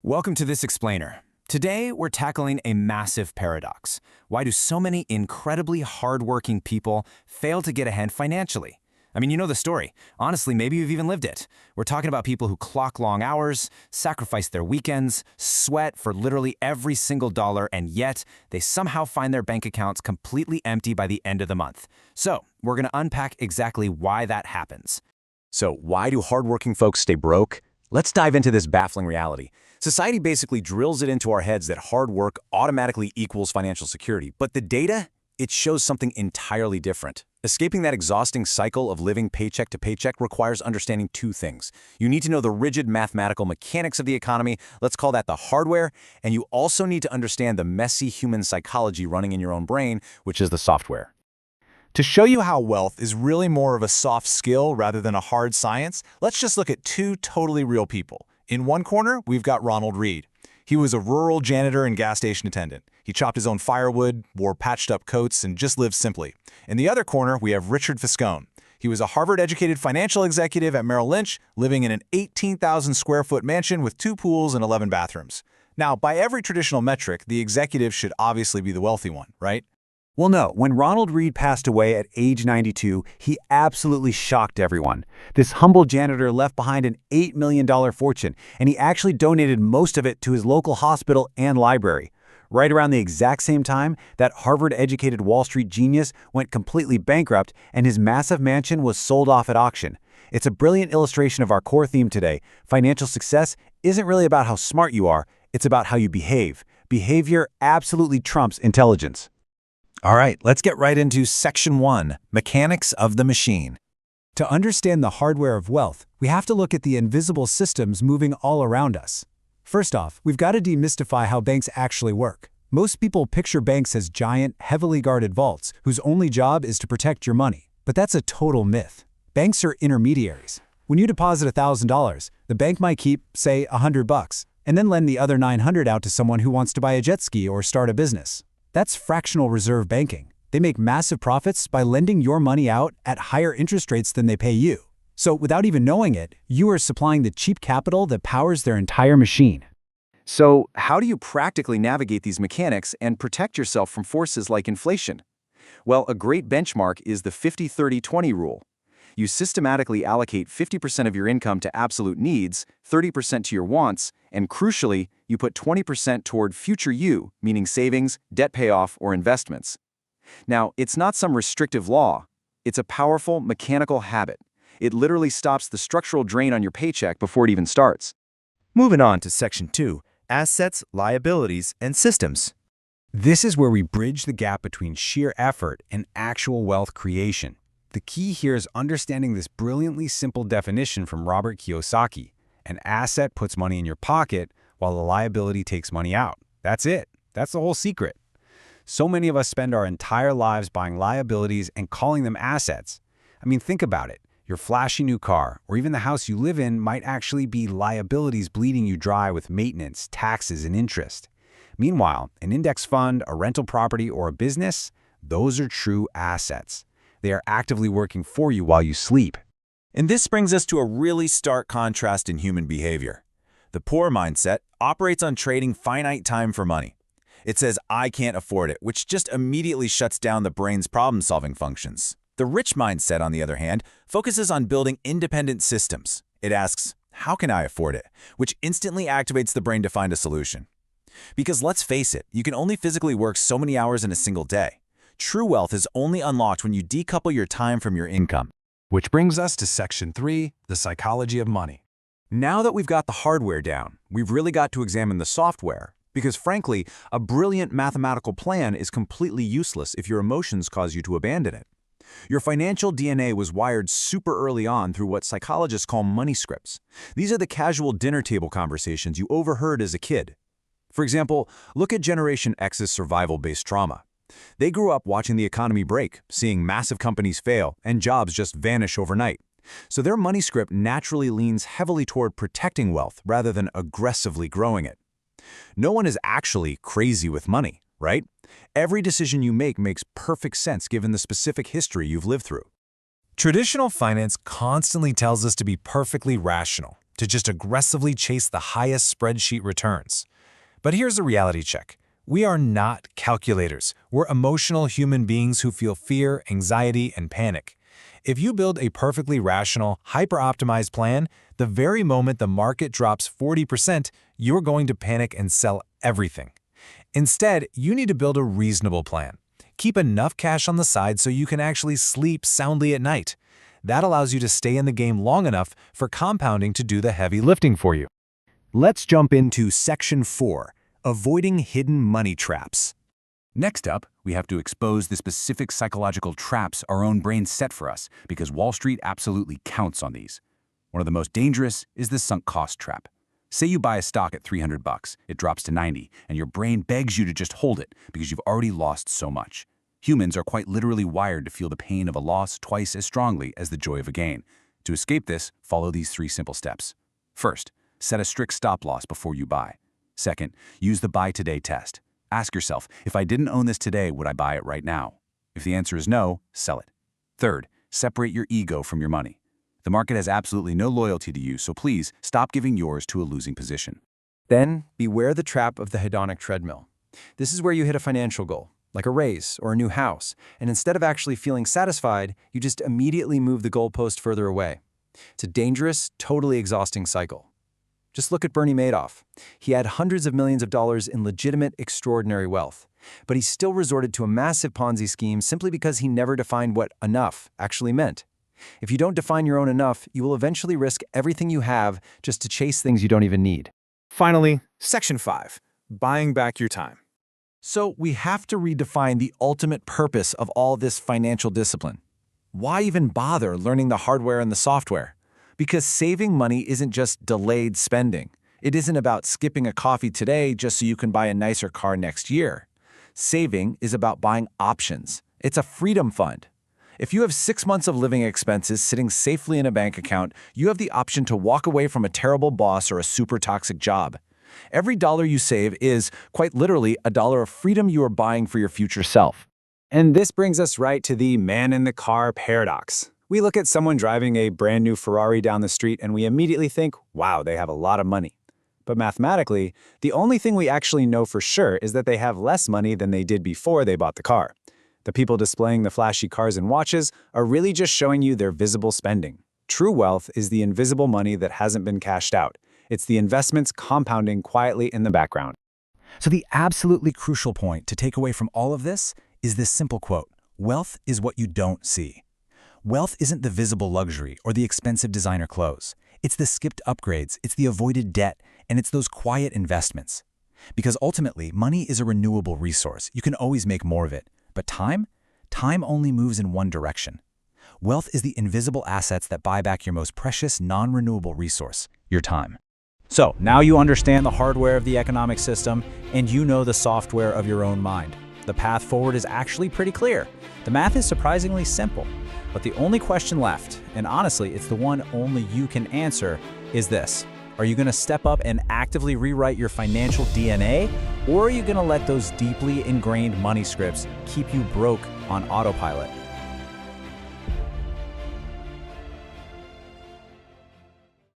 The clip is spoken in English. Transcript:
Welcome to this explainer. Today, we're tackling a massive paradox. Why do so many incredibly hardworking people fail to get ahead financially? I mean, you know the story. Honestly, maybe you've even lived it. We're talking about people who clock long hours, sacrifice their weekends, sweat for literally every single dollar, and yet they somehow find their bank accounts completely empty by the end of the month. So, we're going to unpack exactly why that happens. So why do hardworking folks stay broke? Let's dive into this baffling reality. Society basically drills it into our heads that hard work automatically equals financial security, but the data, it shows something entirely different. Escaping that exhausting cycle of living paycheck to paycheck requires understanding two things. You need to know the rigid mathematical mechanics of the economy, let's call that the hardware, and you also need to understand the messy human psychology running in your own brain, which is the software. To show you how wealth is really more of a soft skill rather than a hard science, let's just look at two totally real people. In one corner, we've got Ronald Reed. He was a rural janitor and gas station attendant. He chopped his own firewood, wore patched-up coats, and just lived simply. In the other corner, we have Richard Fiscone. He was a Harvard-educated financial executive at Merrill Lynch, living in an 18,000-square-foot mansion with 2 pools and 11 bathrooms. Now, by every traditional metric, the executive should obviously be the wealthy one, right? Well, no, when Ronald Reed passed away at age 92, he absolutely shocked everyone. This humble janitor left behind an $8 million fortune, and he actually donated most of it to his local hospital and library. Right around the exact same time, that Harvard-educated Wall Street genius went completely bankrupt, and his massive mansion was sold off at auction. It's a brilliant illustration of our core theme today. Financial success isn't really about how smart you are, it's about how you behave. Behavior absolutely trumps intelligence. All right, let's get right into Section 1, Mechanics of the Machine. To understand the hardware of wealth, we have to look at the invisible systems moving all around us. First off, we've got to demystify how banks actually work. Most people picture banks as giant, heavily guarded vaults whose only job is to protect your money. But that's a total myth. Banks are intermediaries. When you deposit $1,000, the bank might keep, say, $100, and then lend the other $900 out to someone who wants to buy a jet ski or start a business. That's fractional reserve banking. They make massive profits by lending your money out at higher interest rates than they pay you. So without even knowing it, you are supplying the cheap capital that powers their entire machine. So, how do you practically navigate these mechanics and protect yourself from forces like inflation? Well, a great benchmark is the 50-30-20 rule. You systematically allocate 50% of your income to absolute needs, 30% to your wants, and crucially, you put 20% toward future you, meaning savings, debt payoff, or investments. Now, it's not some restrictive law. It's a powerful, mechanical habit. It literally stops the structural drain on your paycheck before it even starts. Moving on to Section 2, Assets, Liabilities, and Systems. This is where we bridge the gap between sheer effort and actual wealth creation. The key here is understanding this brilliantly simple definition from Robert Kiyosaki. An asset puts money in your pocket while a liability takes money out. That's it. That's the whole secret. So many of us spend our entire lives buying liabilities and calling them assets. I mean, think about it. Your flashy new car, or even the house you live in, might actually be liabilities bleeding you dry with maintenance, taxes, and interest. Meanwhile, an index fund, a rental property, or a business, those are true assets. They are actively working for you while you sleep. And this brings us to a really stark contrast in human behavior. The poor mindset operates on trading finite time for money. It says, I can't afford it, which just immediately shuts down the brain's problem-solving functions. The rich mindset, on the other hand, focuses on building independent systems. It asks, how can I afford it? Which instantly activates the brain to find a solution. Because let's face it, you can only physically work so many hours in a single day. True wealth is only unlocked when you decouple your time from your income. Which brings us to Section 3, the psychology of money. Now that we've got the hardware down, we've really got to examine the software. Because frankly, a brilliant mathematical plan is completely useless if your emotions cause you to abandon it. Your financial DNA was wired super early on through what psychologists call money scripts. These are the casual dinner table conversations you overheard as a kid. For example, look at Generation X's survival-based trauma. They grew up watching the economy break, seeing massive companies fail, and jobs just vanish overnight. So their money script naturally leans heavily toward protecting wealth rather than aggressively growing it. No one is actually crazy with money, right? Every decision you make makes perfect sense given the specific history you've lived through. Traditional finance constantly tells us to be perfectly rational. to just aggressively chase the highest spreadsheet returns. But here's a reality check. We are not calculators. We're emotional human beings who feel fear, anxiety, and panic. If you build a perfectly rational, hyper-optimized plan, the very moment the market drops 40%, you're going to panic and sell everything. Instead, you need to build a reasonable plan. Keep enough cash on the side so you can actually sleep soundly at night. That allows you to stay in the game long enough for compounding to do the heavy lifting for you. Let's jump into Section 4, Avoiding Hidden Money Traps. Next up, we have to expose the specific psychological traps our own brains set for us, because Wall Street absolutely counts on these. One of the most dangerous is the sunk cost trap. Say you buy a stock at $300, it drops to 90, and your brain begs you to just hold it because you've already lost so much. Humans are quite literally wired to feel the pain of a loss twice as strongly as the joy of a gain. To escape this, follow these 3 simple steps. First, set a strict stop loss before you buy. Second, use the buy today test. Ask yourself, if I didn't own this today, would I buy it right now? If the answer is no, sell it. Third, separate your ego from your money. The market has absolutely no loyalty to you, so please stop giving yours to a losing position. Then, beware the trap of the hedonic treadmill. This is where you hit a financial goal, like a raise or a new house, and instead of actually feeling satisfied, you just immediately move the goalpost further away. It's a dangerous, totally exhausting cycle. Just look at Bernie Madoff. He had hundreds of millions of dollars in legitimate, extraordinary wealth, but he still resorted to a massive Ponzi scheme simply because he never defined what enough actually meant. If you don't define your own enough, you will eventually risk everything you have just to chase things you don't even need. Finally, Section 5, Buying Back Your Time. So we have to redefine the ultimate purpose of all this financial discipline. Why even bother learning the hardware and the software? Because saving money isn't just delayed spending. It isn't about skipping a coffee today just so you can buy a nicer car next year. Saving is about buying options. It's a freedom fund. If you have 6 months of living expenses sitting safely in a bank account, you have the option to walk away from a terrible boss or a super toxic job. Every dollar you save is, quite literally, a dollar of freedom you are buying for your future self. And this brings us right to the man-in-the-car paradox. We look at someone driving a brand new Ferrari down the street and we immediately think, wow, they have a lot of money. But mathematically, the only thing we actually know for sure is that they have less money than they did before they bought the car. The people displaying the flashy cars and watches are really just showing you their visible spending. True wealth is the invisible money that hasn't been cashed out. It's the investments compounding quietly in the background. So the absolutely crucial point to take away from all of this is this simple quote: wealth is what you don't see. Wealth isn't the visible luxury or the expensive designer clothes. It's the skipped upgrades, it's the avoided debt, and it's those quiet investments. Because ultimately, money is a renewable resource. You can always make more of it. But time only moves in one direction. Wealth is the invisible assets that buy back your most precious, non-renewable resource, your time. So now you understand the hardware of the economic system, and you know the software of your own mind. The path forward is actually pretty clear. The math is surprisingly simple. But the only question left, and honestly, it's the one only you can answer, is this. Are you going to step up and actively rewrite your financial DNA? Or are you going to let those deeply ingrained money scripts keep you broke on autopilot?